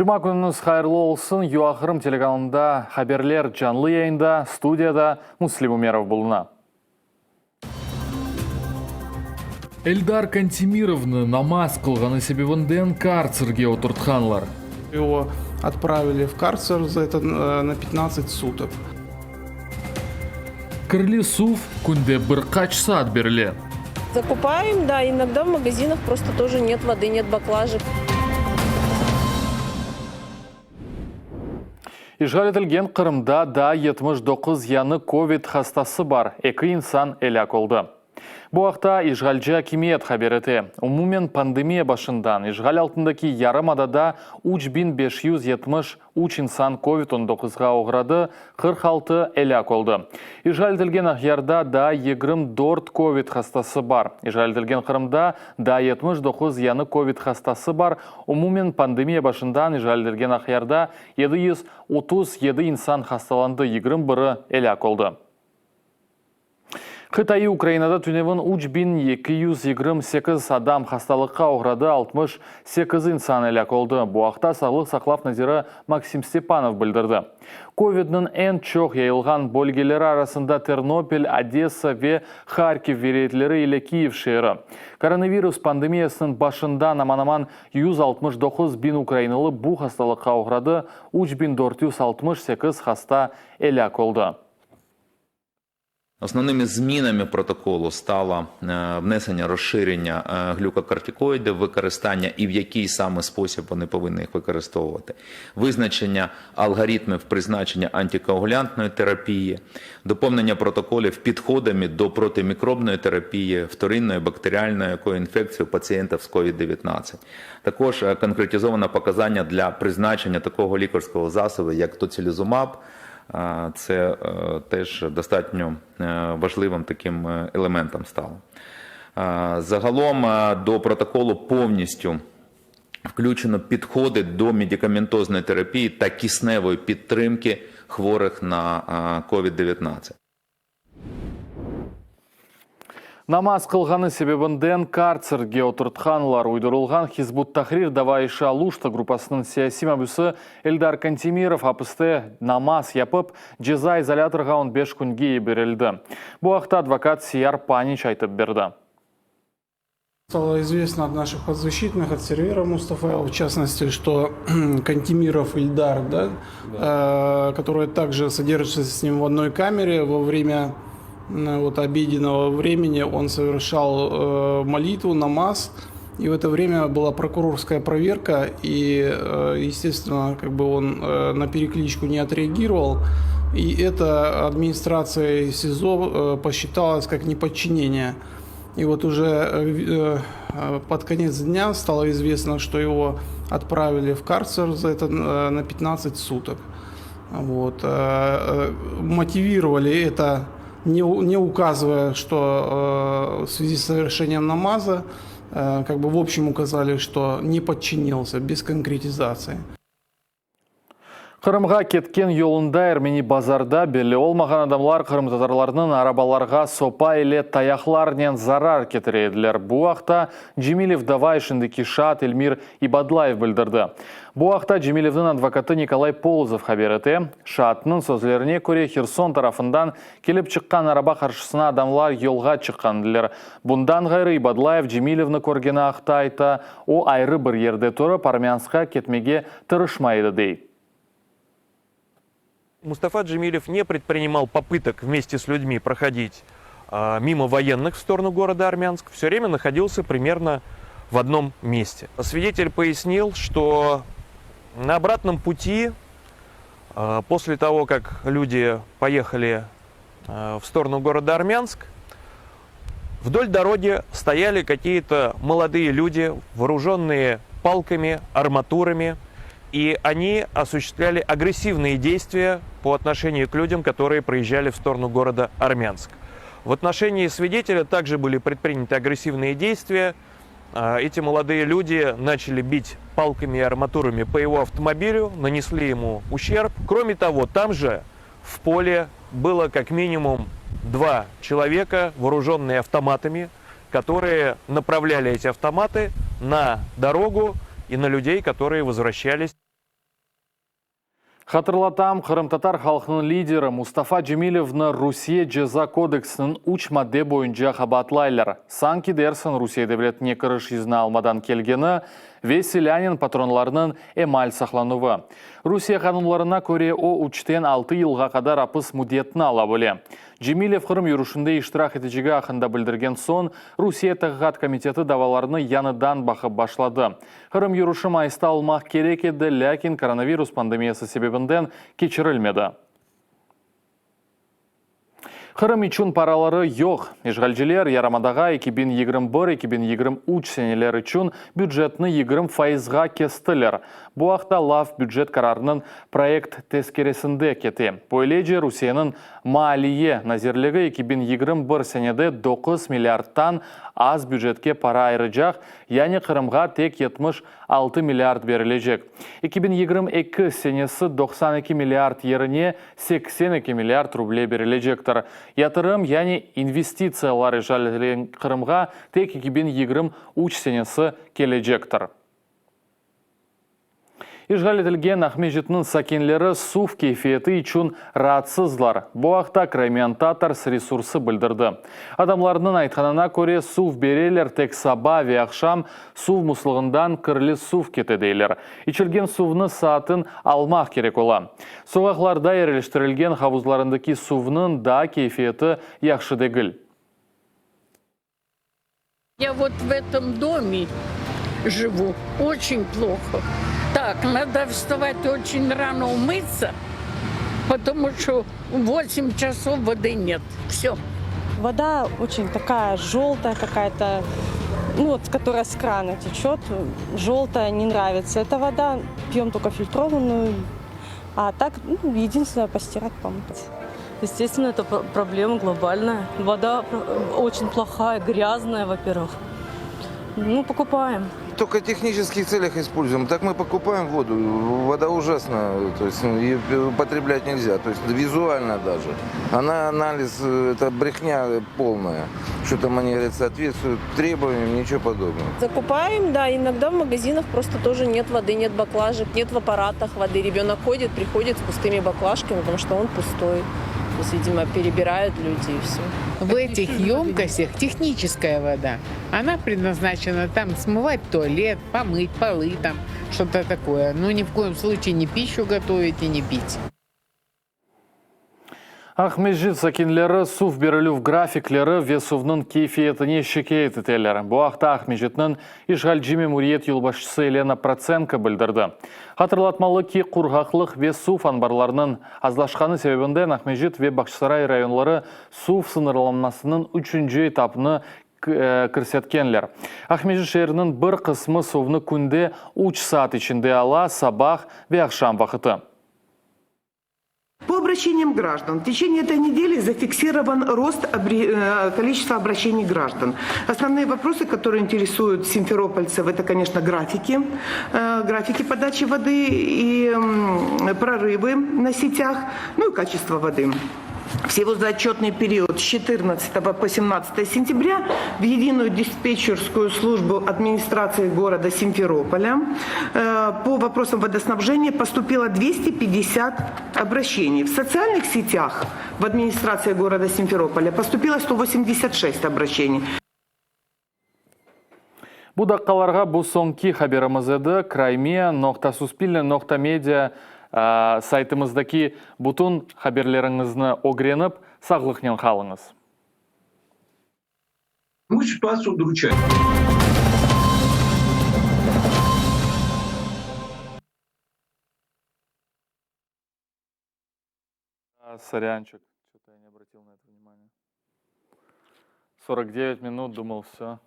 Жұма күніңіз қайырлы олсын. Юақырым телеканалында хаберлер жанлы yayında, студияда Муслим Умеров болуна. Эльдар Кантемировны намаз қылғаны себебінден карцерге отыртқанлар. Его отправили в карцер за это на 15 суток. Кірлі сув күнде бір қач саат беріле. Закупаем, да, иногда в магазинах просто тоже нет воды, нет баклажек. Ишғал етілген Қырымда да 79 яны ковид хастасы бар, 2 инсан әлек олды. Бұл ақта Ишғалжа кемиет хабереті. Умумен пандемия башындан Ишғал алтындаки ярым адада 3570 инсан ковид-19-ға оғырады, 46 әлек олды. Ишғал етілген Ақярда да 24 ковид хастасы бар. Ишғал етілген Қырымда да 79 яны ковид хастасы бар. Умумен пандемия башындан Ишғал етілген Ақярда 737 инсан хасталанды, 21 әлек олды. Қытай Украинада түневін 3228 адам хасталыққа оғырады, 68 инсан әлек олды. Бұақта сағлық сақлап назиры Максим Степанов білдірді. Ковидның ән чоқ яйылған бөлгелері арасында Тернопиль, Одесса ве Харьков веретлері елі Киев шері. Коронавирус пандемиясының башында наманаман 169 бин украиналы бұл хасталыққа оғырады, 3468 хаста әлек олды. Основними змінами протоколу стало внесення розширення глюкокортикоїдів, використання і в який саме спосіб вони повинні їх використовувати, визначення алгоритмів призначення антикоагулянтної терапії, доповнення протоколів підходами до протимікробної терапії, вторинної бактеріальної інфекції у пацієнтів з COVID-19. Також конкретизовано показання для призначення такого лікарського засобу, як тоцилізумаб. Це теж достатньо важливим таким елементом стало. Загалом до протоколу повністю включено підходи до медикаментозної терапії та кисневої підтримки хворих на COVID-19. Намаз қылғаны себебінден карцерге отыртқанлар уйдырылған Хизбут Тахрир давайшы алушты группасының сияси мәбісі Эльдар Кантемиров апысты намаз япып, жеза изоляторға 15 күнге берілді. Бұл ақта адвокат Сияр Панич айтып берді. Стало известно от наших подзащитных, от сервера Мустафаева, в частности, что Кантемиров Эльдар, который также содержится с ним в одной камере, во время обеденного времени он совершал молитву, намаз, и в это время была прокурорская проверка, и, естественно, он на перекличку не отреагировал, и это администрация СИЗО посчиталась как неподчинение. И вот уже под конец дня стало известно, что его отправили в карцер за это на 15 суток. Мотивировали это, не указывая, что в связи с совершением намаза, в общем указали, что не подчинился, без конкретизации. Қырымға кеткен yolunda Эрмени базарда белі олмаған адамлар Қырым татарларының арабаларға сопа еле таяқларнен зарар кетіреділер. Бұл ақта Джемилев давай ішіндегі Шат Эльмир Ибадлаев білдірді. Бұл ақта Джемилевдің адвокаты Николай Полозов хабереті. Шатының сөзлеріне көре Херсон тарафындан келіп шыққан араба қаршысына адамлар елға шыққандылар. Бұндан ғайры Ибадлаев Джемилевні көргені ақта айта, о айры бір ерде тұрып армянсқа кетмеге тырышмайды дейді. Мустафа Джемилев не предпринимал попыток вместе с людьми проходить мимо военных в сторону города Армянск. Все время находился примерно в одном месте. Свидетель пояснил, что на обратном пути, после того, как люди поехали в сторону города Армянск, вдоль дороги стояли какие-то молодые люди, вооруженные палками, арматурами, и они осуществляли агрессивные действия по отношению к людям, которые проезжали в сторону города Армянск. В отношении свидетеля также были предприняты агрессивные действия. Эти молодые люди начали бить палками и арматурами по его автомобилю, нанесли ему ущерб. Кроме того, там же в поле было как минимум 2 человека, вооруженные автоматами, которые направляли эти автоматы на дорогу и на людей, которые возвращались. Хатырлатам, Кырым-татар халқының лидері Мустафа Джемилевны Русия жаза кодексінің үч мадде бойынша қабатлайлар. Санки дерсін Русия девлетіне кіріш изна алмадан келгені, веселянин патронларының эмаль сақлануы. Русия қанунларына көре о 3-тен 6 елға қадар апыс мудетін ала бөле. Джемилев Кырым юрушында иштирак етежігі ақында білдірген сон, Русия тағығат комитеті даваларыны яныдан бақып башлады. Кырым юрушы майыста алмақ керек еді, ләкин коронавирус пандемиясы себебінден кечірілмеді. Кырым үчүн паралары yok. Ишгалжилер ярамадаға 2021-2023 сенелер үчүн бюджетны 20%ға кестілер. Бу ақта лав бюджет карарының проект тескересінде кеті. Пойлеже Русияның малие назерлігі 2021 сенеде 9 миллиардтан аз бюджетке пара айрыжақ, яғни Кырымға тек 76 миллиард берілежек. 2022 сенесі 92 миллиард еріне 82 миллиард рублей берілежектір. Ятырым, яғни инвестициялары жалілен Кырымға тек 2023 сенесі кележектір. Ишғал етілген Ахмежитнің сакенлері сув кейфиеті үшін раатсызлар. Бұл ақта Краймиантатар с ресурсы білдірді. Адамларының айтқанына көре сув берелер тек саба ве ақшам сув мұслығындан кірлі сув кетедейлер. Ичілген сувны саатын алмақ керек ола. Соғақларда ереліштірілген хавузларындaki сувның да кейфиеті яқшы дегіл. Я вот в этом доме живу очень плохо. Так, надо вставать очень рано умыться, потому что в 8 часов воды нет. Все. Вода очень такая желтая какая-то, которая с крана течет, желтая, не нравится. Эта вода, пьем только фильтрованную, а так единственное постирать, помыть. Естественно, это проблема глобальная. Вода очень плохая, грязная, во-первых. Покупаем. Только в технических целях используем. Так мы покупаем воду. Вода ужасная, то есть ее употреблять нельзя. То есть визуально даже. Она анализ, это брехня полная. Что там они говорят, соответствуют требованиям, ничего подобного. Закупаем, да, иногда в магазинах просто тоже нет воды, нет баклажек, нет в аппаратах воды. Ребенок ходит, приходит с пустыми баклажками, потому что он пустой. То есть, видимо, перебирают люди и все. В этих емкостях техническая вода. Она предназначена там смывать туалет, помыть полы, там что-то такое. Но ни в коем случае не пищу готовить и не пить. Ахмежит сакенлері сув берілу в графиклері весувның кейфиетіне шекейт етелер. Бұл ақта Ахмежитнің Ишғал Джиме Муриет юлбашчысы Елена Проценко білдірді. Хатырлатмалы ки құрғақлық вес сув анбарларының азлашқаны себебінден Ахмежит ве Бақшысарай районлары сув сынырламасының 3-ші этапыны кірсеткенлер. Ахмежит шерінің бір қысмы сувны күнде 3 саат ішінде ала, сабах ве ақшам вақыты. По обращениям граждан в течение этой недели зафиксирован рост количества обращений граждан. Основные вопросы, которые интересуют симферопольцев, это, конечно, графики подачи воды и прорывы на сетях, и качество воды. Всего за отчетный период с 14 по 17 сентября в единую диспетчерскую службу администрации города Симферополя по вопросам водоснабжения поступило 250 обращений. В социальных сетях в администрации города Симферополя поступило 186 обращений. Будаққаларға бұл соңки хаберімізді Crimea.suspilne.media сайтымыздаки бұтын хаберлеріңізні огреніп, сағлықнен қалыңыз. Мы ситуацию удручаем. Сорянчик, что-то я не обратил на это внимание. 49 минут, думал, все.